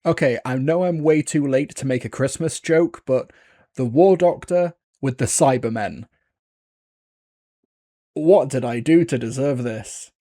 Okay, I know I'm way too late to make a Christmas joke, but the War Doctor with the Cybermen. What did I do to deserve this?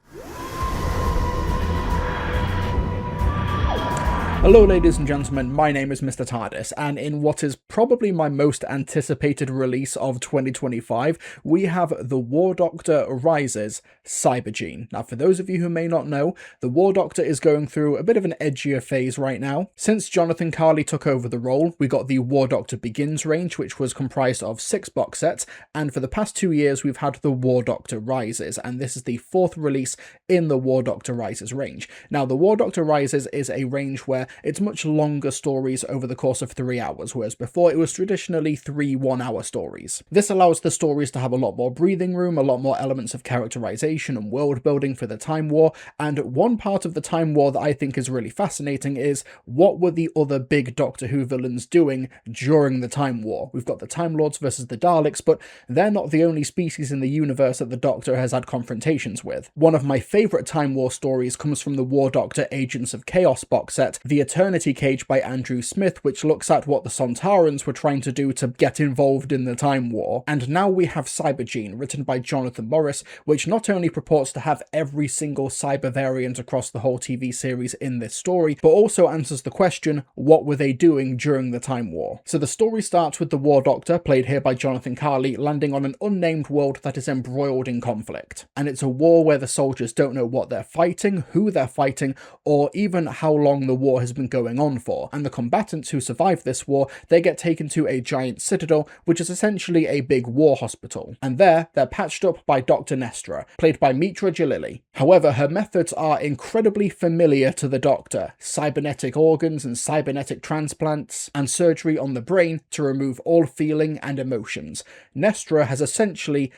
Hello ladies and gentlemen, my name is Mr. TARDIS, and in what is probably my most anticipated release of 2025, we have The War Doctor Rises Cybergene. Now for those of you who may not know, The War Doctor is going through a bit of an edgier phase right now. Since Jonathan Carley took over the role, we got the War Doctor Begins range, which was comprised of 6 box sets, and for the past 2 years we've had The War Doctor Rises, and this is the 4th release in the War Doctor Rises range. Now The War Doctor Rises is a range where it's much longer stories over the course of 3 hours, whereas before it was traditionally 3 one-hour stories. This allows the stories to have a lot more breathing room, a lot more elements of characterization and world building for the Time War, and one part of the Time War that I think is really fascinating is what were the other big Doctor Who villains doing during the Time War? We've got the Time Lords versus the Daleks, but they're not the only species in the universe that the Doctor has had confrontations with. One of my favourite Time War stories comes from the War Doctor Agents of Chaos box set, The Eternity Cage by Andrew Smith, which looks at what the Sontarans were trying to do to get involved in the Time War. And now we have Cybergene, written by Jonathan Morris, which not only purports to have every single cyber variant across the whole TV series in this story, but also answers the question, what were they doing during the Time War? So the story starts with the War Doctor, played here by Jonathan Carley, landing on an unnamed world that is embroiled in conflict. And it's a war where the soldiers don't know what they're fighting, who they're fighting, or even how long the war has been going on for, and the combatants who survive this war, they get taken to a giant citadel, which is essentially a big war hospital, and there they're patched up by Dr. Nestra, played by Mitra Jalili. However, her methods are incredibly familiar to the Doctor: cybernetic organs and cybernetic transplants, and surgery on the brain to remove all feeling and emotions. Nestra has essentially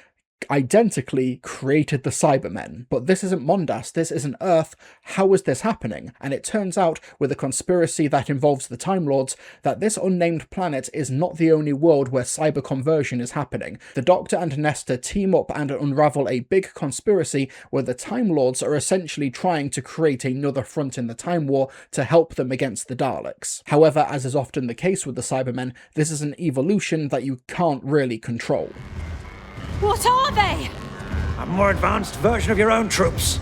identically created the Cybermen. But this isn't Mondas, this isn't Earth. How is this happening? And it turns out, with a conspiracy that involves the Time Lords, that this unnamed planet is not the only world where cyber conversion is happening. The Doctor and Nesta team up and unravel a big conspiracy where the Time Lords are essentially trying to create another front in the Time War to help them against the Daleks. However, as is often the case with the Cybermen, this is an evolution that you can't really control. What are they? A more advanced version of your own troops.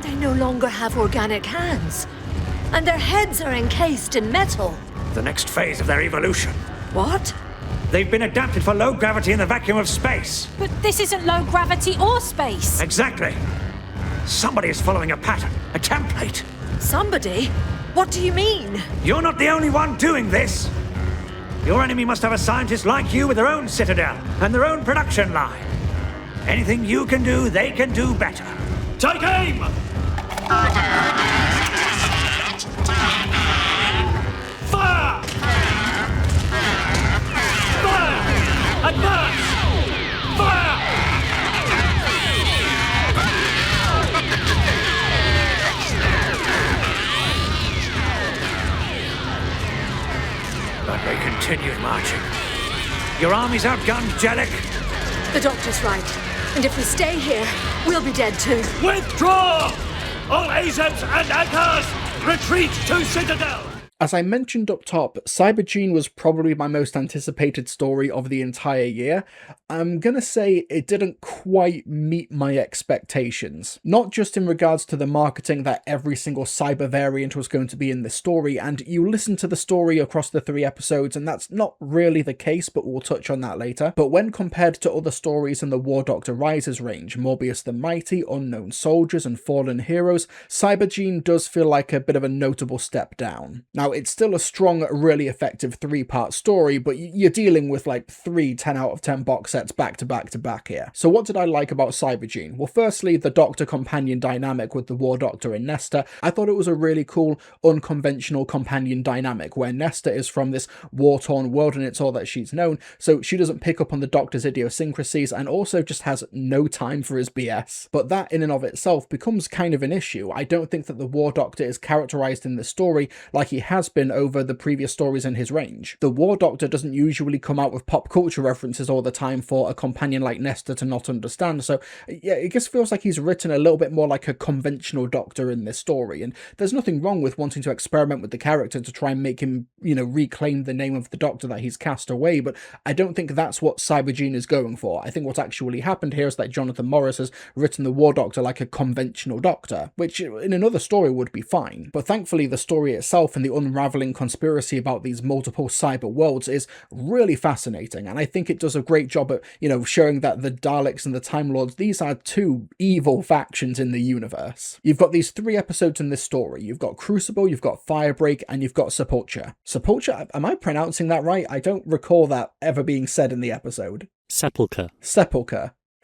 They no longer have organic hands, and their heads are encased in metal. The next phase of their evolution. What? They've been adapted for low gravity in the vacuum of space. But this isn't low gravity or space. Exactly. Somebody is following a pattern, a template. Somebody? What do you mean? You're not the only one doing this. Your enemy must have a scientist like you with their own citadel and their own production line. Anything you can do, they can do better. Take aim! Fire! Fire! Advance! Fire! But they continued marching. Your army's outgunned, Jellic. The Doctor's right. And if we stay here, we'll be dead too. Withdraw! All Azebs and Anchors, retreat to Citadel! As I mentioned up top, Cybergene was probably my most anticipated story of the entire year. I'm gonna say it didn't quite meet my expectations. Not just in regards to the marketing that every single cyber variant was going to be in this story, and you listen to the story across the 3 episodes and that's not really the case, but we'll touch on that later. But when compared to other stories in the War Doctor Rises range, Morbius the Mighty, Unknown Soldiers and Fallen Heroes, Cybergene does feel like a bit of a notable step down. Now, it's still a strong, really effective 3-part story, but you're dealing with like 3 10 out of 10 box sets back to back to back here. So what did I like about Cybergene? Well, firstly, the Doctor companion dynamic with the War Doctor and Nesta. I thought it was a really cool, unconventional companion dynamic where Nesta is from this war-torn world and it's all that she's known, so she doesn't pick up on the Doctor's idiosyncrasies and also just has no time for his BS. But that in and of itself becomes kind of an issue. I don't think that the War Doctor is characterized in the story like he has been over the previous stories in his range. The War Doctor doesn't usually come out with pop culture references all the time for a companion like Nesta to not understand. So yeah, it just feels like he's written a little bit more like a conventional Doctor in this story, and there's nothing wrong with wanting to experiment with the character to try and make him, reclaim the name of the Doctor that he's cast away, but I don't think that's what Cybergene is going for. I think what's actually happened here is that Jonathan Morris has written the War Doctor like a conventional Doctor, which in another story would be fine. But thankfully the story itself and the unravelling conspiracy about these multiple cyber worlds is really fascinating, and I think it does a great job at, showing that the Daleks and the Time Lords, these are two evil factions in the universe. You've got these 3 episodes in this story. You've got Crucible, you've got Firebreak, and you've got Sepulture. Sepulture, am I pronouncing that right? I don't recall that ever being said in the episode. Sepulchre.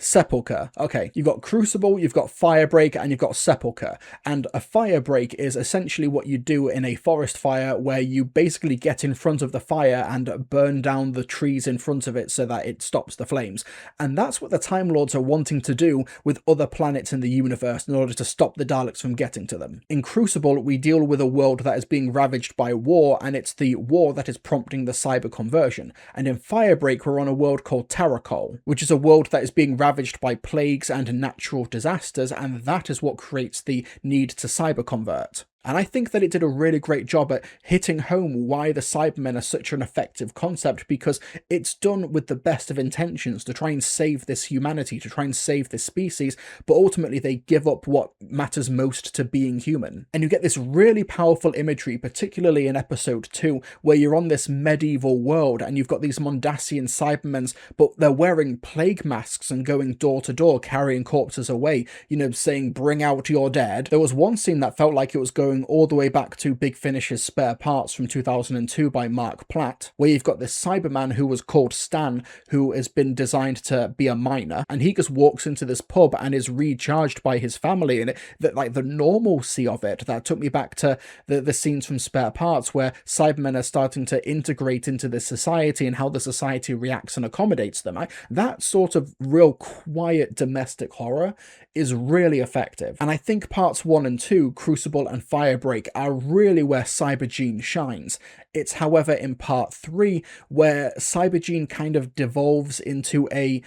Sepulchre. Okay, you've got Crucible, you've got Firebreak, and you've got Sepulchre. And a firebreak is essentially what you do in a forest fire, where you basically get in front of the fire and burn down the trees in front of it so that it stops the flames. And that's what the Time Lords are wanting to do with other planets in the universe in order to stop the Daleks from getting to them. In Crucible, we deal with a world that is being ravaged by war, and it's the war that is prompting the cyber conversion. And in Firebreak, we're on a world called Tarakol, which is a world that is being ravaged by plagues and natural disasters, and that is what creates the need to cyber convert. And I think that it did a really great job at hitting home why the Cybermen are such an effective concept, because it's done with the best of intentions to try and save this humanity, to try and save this species, but ultimately they give up what matters most to being human. And you get this really powerful imagery, particularly in episode 2, where you're on this medieval world and you've got these Mondasian Cybermen, but they're wearing plague masks and going door to door carrying corpses away, saying, "Bring out your dead." There was one scene that felt like it was going all the way back to Big Finish's Spare Parts from 2002 by Mark Platt, where you've got this Cyberman who was called Stan, who has been designed to be a miner, and he just walks into this pub and is recharged by his family, and the normalcy of it, that took me back to the scenes from Spare Parts where Cybermen are starting to integrate into this society and how the society reacts and accommodates them. That sort of real quiet domestic horror is really effective, and I think parts 1 and 2, Crucible and Firebreak, are really where Cybergene shines. It's, however, in part 3 where Cybergene kind of devolves into a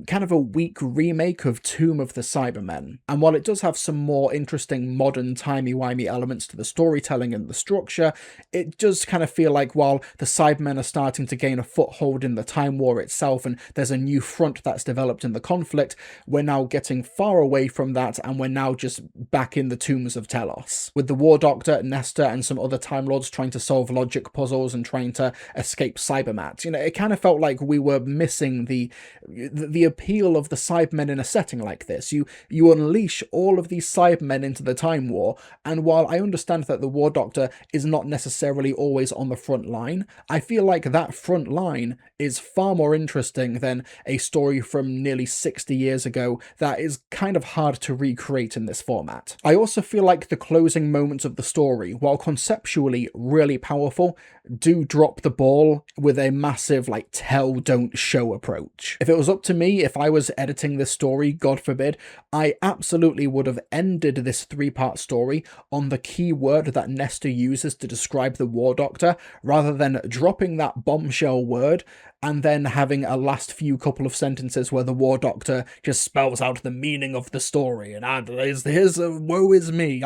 kind of a weak remake of Tomb of the Cybermen. And while it does have some more interesting modern timey-wimey elements to the storytelling and the structure, it does kind of feel like while the Cybermen are starting to gain a foothold in the Time War itself and there's a new front that's developed in the conflict, we're now getting far away from that and we're now just back in the tombs of Telos, with the War Doctor, Nesta, and some other Time Lords trying to solve logic puzzles and trying to escape Cybermat. It kind of felt like we were missing the appeal of the Cybermen in a setting like this. You unleash all of these Cybermen into the Time War, and while I understand that the War Doctor is not necessarily always on the front line, I feel like that front line is far more interesting than a story from nearly 60 years ago that is kind of hard to recreate in this format. I also feel like the closing moments of the story, while conceptually really powerful, do drop the ball with a massive tell don't show approach. If it was up to me, if I was editing this story, God forbid, I absolutely would have ended this 3-part story on the key word that Nesta uses to describe the War Doctor, rather than dropping that bombshell word and then having a last few couple of sentences where the War Doctor just spells out the meaning of the story and here's a woe is me.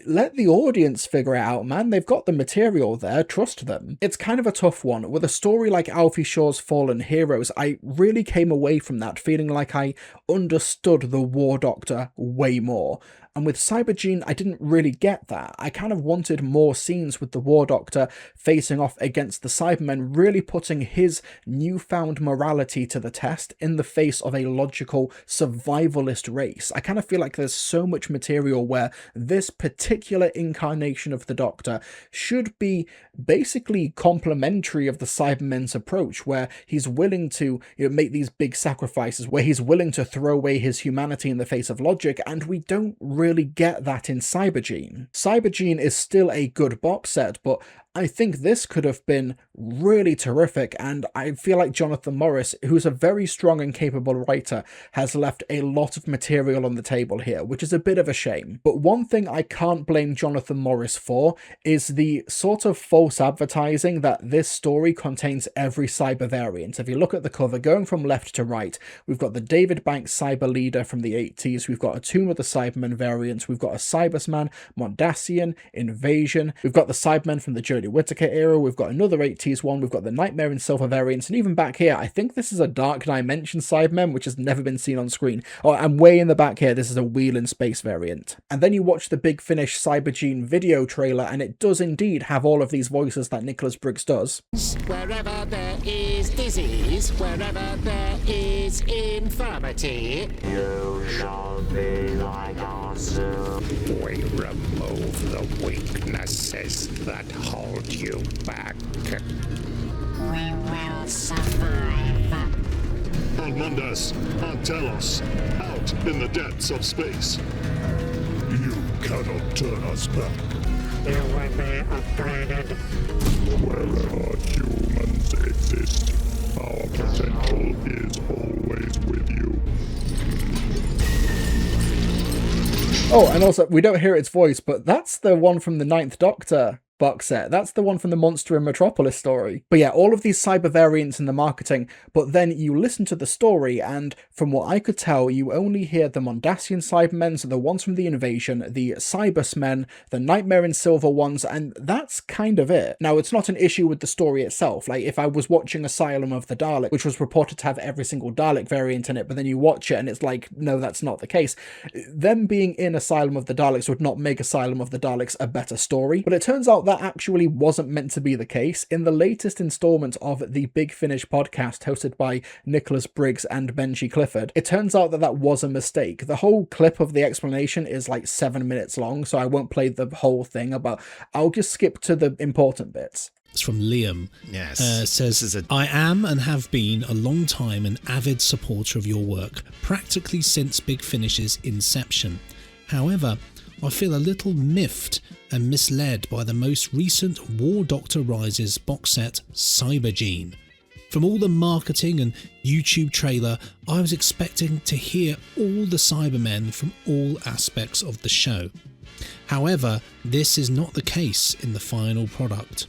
Let the audience figure it out, man. They've got the material there, trust them. It's kind of a tough one. With a story like Alfie Shaw's Fallen Heroes, I really came away from that feeling like I understood the War Doctor way more. And with Cybergene, I didn't really get that. I kind of wanted more scenes with the War Doctor facing off against the Cybermen, really putting his newfound morality to the test in the face of a logical survivalist race. I kind of feel like there's so much material where this particular incarnation of the Doctor should be basically complementary of the Cybermen's approach, where he's willing to make these big sacrifices, where he's willing to throw away his humanity in the face of logic, and we don't really get that in Cybergene. Cybergene is still a good box set, but I think this could have been really terrific, and I feel like Jonathan Morris, who's a very strong and capable writer, has left a lot of material on the table here, which is a bit of a shame. But one thing I can't blame Jonathan Morris for is the sort of false advertising that this story contains every cyber variant. If you look at the cover, going from left to right, we've got the David Banks cyber leader from the 80s, we've got a Tomb of the Cybermen variant, we've got a Cybersman, Mondasian, Invasion, we've got the Cybermen from the Jodie Whittaker era, we've got another 80s one, we've got the Nightmare in Silver variants, and even back here, I think this is a Dark Dimension Cybermen, which has never been seen on screen. Oh, and way in the back here, this is a Wheel in Space variant. And then you watch the Big Finish Cybergene video trailer, and it does indeed have all of these voices that Nicholas Briggs does. Wherever there is disease, wherever there is infirmity, you shall be like us. We remove the weaknesses that hold you back. We will survive. On Mundas, on Telos, out in the depths of space. You cannot turn us back. You will be upgraded. Wherever humans exist, our potential is always with you. Oh, and also, we don't hear its voice, but that's the one from the Ninth Doctor box set. That's the one from the Monster in Metropolis story. But yeah, all of these cyber variants in the marketing, but then you listen to the story, and from what I could tell, you only hear the Mondasian Cybermen, so the ones from the Invasion, the Cybersmen, the Nightmare in Silver ones, and that's kind of it. Now, it's not an issue with the story itself. Like, if I was watching Asylum of the Dalek, which was reported to have every single Dalek variant in it, but then you watch it and it's like, no, that's not the case. Them being in Asylum of the Daleks would not make Asylum of the Daleks a better story, but it turns out that actually wasn't meant to be the case. In the latest installment of the Big Finish podcast hosted by Nicholas Briggs and Benji Clifford, it turns out that that was a mistake. The whole clip of the explanation is like 7 minutes long, so I won't play the whole thing, but I'll just skip to the important bits. It's from Liam. Yes. Says, I am and have been a long time an avid supporter of your work, practically since Big Finish's inception. However, I feel a little miffed and misled by the most recent War Doctor Rises box set, Cybergene. From all the marketing and YouTube trailer, I was expecting to hear all the Cybermen from all aspects of the show. However, this is not the case in the final product.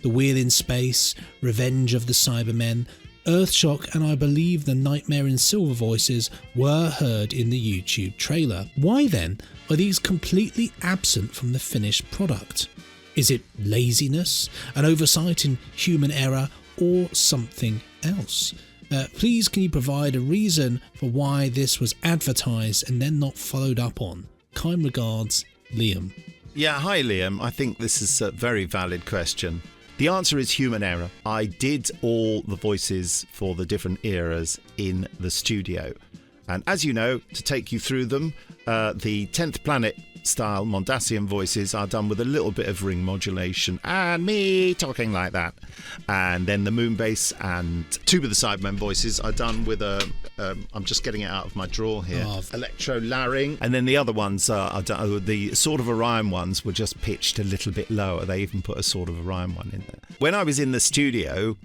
The Wheel in Space, Revenge of the Cybermen, Earthshock, and I believe the Nightmare in Silver voices were heard in the YouTube trailer. Why then are these completely absent from the finished product? Is it laziness, an oversight in human error, or something else? Please can you provide a reason for why this was advertised and then not followed up on? Kind regards, Liam. Yeah, hi Liam. I think this is a very valid question. The answer is human error. I did all the voices for the different eras in the studio. And as you know, to take you through them, the 10th Planet style Mondasian voices are done with a little bit of ring modulation and me talking like that. And then the Moonbase and Tomb of the Cybermen voices are done with I'm just getting it out of my drawer here, electro-larynx. And then the other ones are done, the Sword of Orion ones were just pitched a little bit lower. They even put a Sword of Orion one in there. When I was in the studio,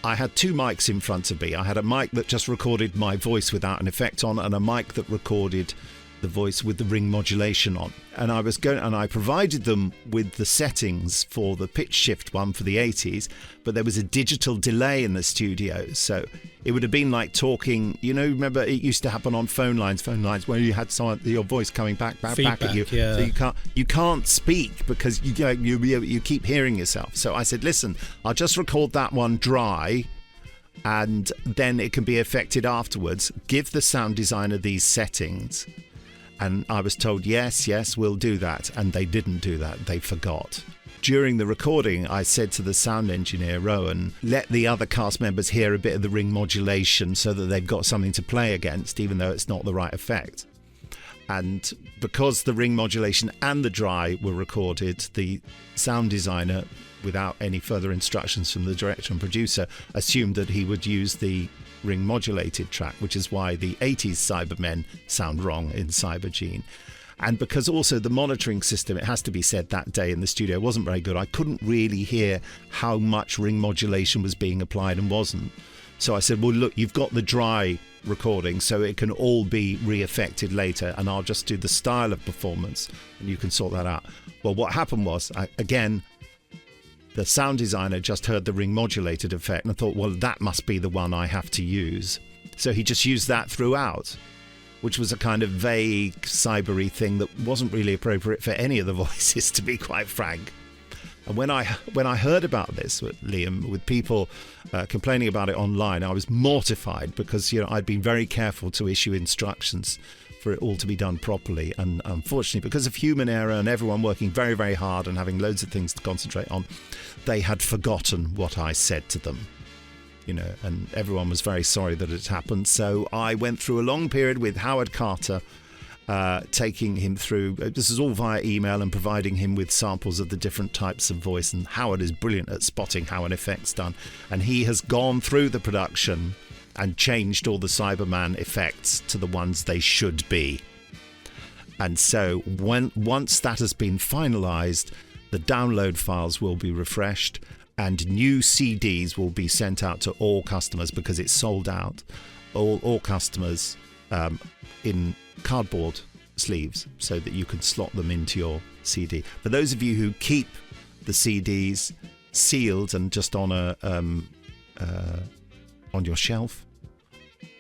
I had two mics in front of me. I had a mic that just recorded my voice without an effect on, and a mic that recorded the voice with the ring modulation on. And I provided them with the settings for the pitch shift one for the 80s, but there was a digital delay in the studio, so it would have been like talking, remember it used to happen on phone lines where you had your voice coming back at you. Yeah. So you can't speak because you keep hearing yourself. So I said, listen, I'll just record that one dry, and then it can be affected afterwards. Give the sound designer these settings. And I was told, yes, we'll do that. And they didn't do that. They forgot. During the recording, I said to the sound engineer, Rowan, let the other cast members hear a bit of the ring modulation so that they've got something to play against, even though it's not the right effect. And because the ring modulation and the dry were recorded, the sound designer, without any further instructions from the director and producer, assumed that he would use the ring modulated track, which is why the 80s Cybermen sound wrong in Cybergene. And because also the monitoring system, it has to be said, that day in the studio wasn't very good. I couldn't really hear how much ring modulation was being applied and wasn't. So I said, well, look, you've got the dry recording, so it can all be re-affected later, and I'll just do the style of performance and you can sort that out. Well, what happened was, again, the sound designer just heard the ring modulated effect and I thought, well, that must be the one I have to use. So he just used that throughout, which was a kind of vague, cybery thing that wasn't really appropriate for any of the voices, to be quite frank. And when I heard about this, Liam, with people complaining about it online, I was mortified because, you know, I'd been very careful to issue instructions for it all to be done properly. And unfortunately, because of human error and everyone working very, very hard and having loads of things to concentrate on, they had forgotten what I said to them. You know, and everyone was very sorry that it happened. So I went through a long period with Howard Carter, taking him through, this is all via email, and providing him with samples of the different types of voice. And Howard is brilliant at spotting how an effect's done. And he has gone through the production and changed all the Cyberman effects to the ones they should be. And so once that has been finalized, the download files will be refreshed and new CDs will be sent out to all customers, because it's sold out. All customers in cardboard sleeves so that you can slot them into your CD. For those of you who keep the CDs sealed and just on on your shelf,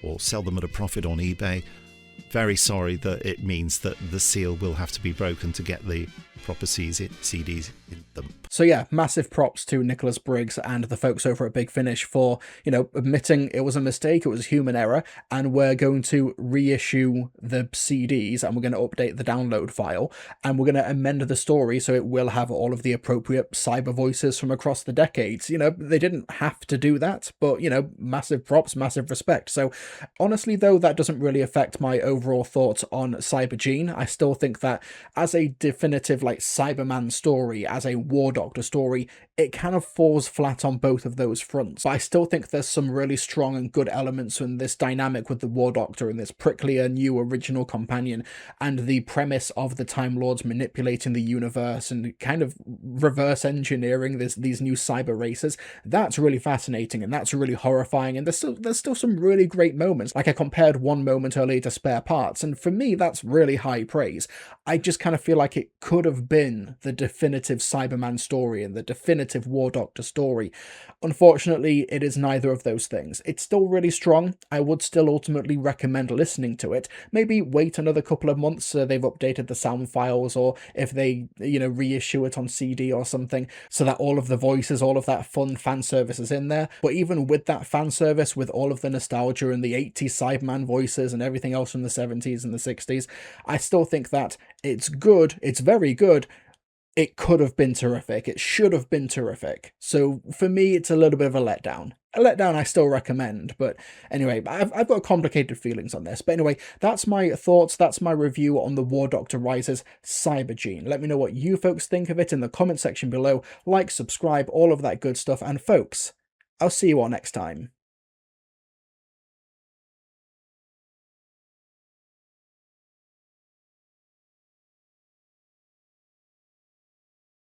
or sell them at a profit on eBay, very sorry that it means that the seal will have to be broken to get the proper CDs in them. So yeah, massive props to Nicholas Briggs and the folks over at Big Finish for, you know, admitting it was a mistake, it was human error, and we're going to reissue the CDs and we're going to update the download file and we're going to amend the story so it will have all of the appropriate cyber voices from across the decades. You know, they didn't have to do that, but, you know, massive props, massive respect. So honestly, though, that doesn't really affect my overall thoughts on Cybergene. I still think that as a definitive, like, Cyberman story, as a War Doctor story, it kind of falls flat on both of those fronts. But I still think there's some really strong and good elements in this dynamic with the War Doctor and this pricklier new original companion, and the premise of the Time Lords manipulating the universe and kind of reverse engineering these new cyber races. That's really fascinating and that's really horrifying, and there's still some really great moments. Like, I compared one moment earlier to Spare Parts, and for me that's really high praise. I just kind of feel like it could have been the definitive Cyberman story and the definitive War Doctor story. Unfortunately, it is neither of those things. It's still really strong. I would still ultimately recommend listening to it. Maybe wait another couple of months so they've updated the sound files, or if they, you know, reissue it on CD or something, so that all of the voices, all of that fun fan service is in there. But even with that fan service, with all of the nostalgia and the 80s Cyberman voices and everything else from the 70s and the 60s, I still think that it's good, it's very good. It could have been terrific. It should have been terrific. So for me, it's a little bit of a letdown. A letdown I still recommend, but anyway, I've got complicated feelings on this. But anyway, that's my thoughts, that's my review on the War Doctor Rises Cybergene. Let me know what you folks think of it in the comment section below. Like, subscribe, all of that good stuff, and folks, I'll see you all next time.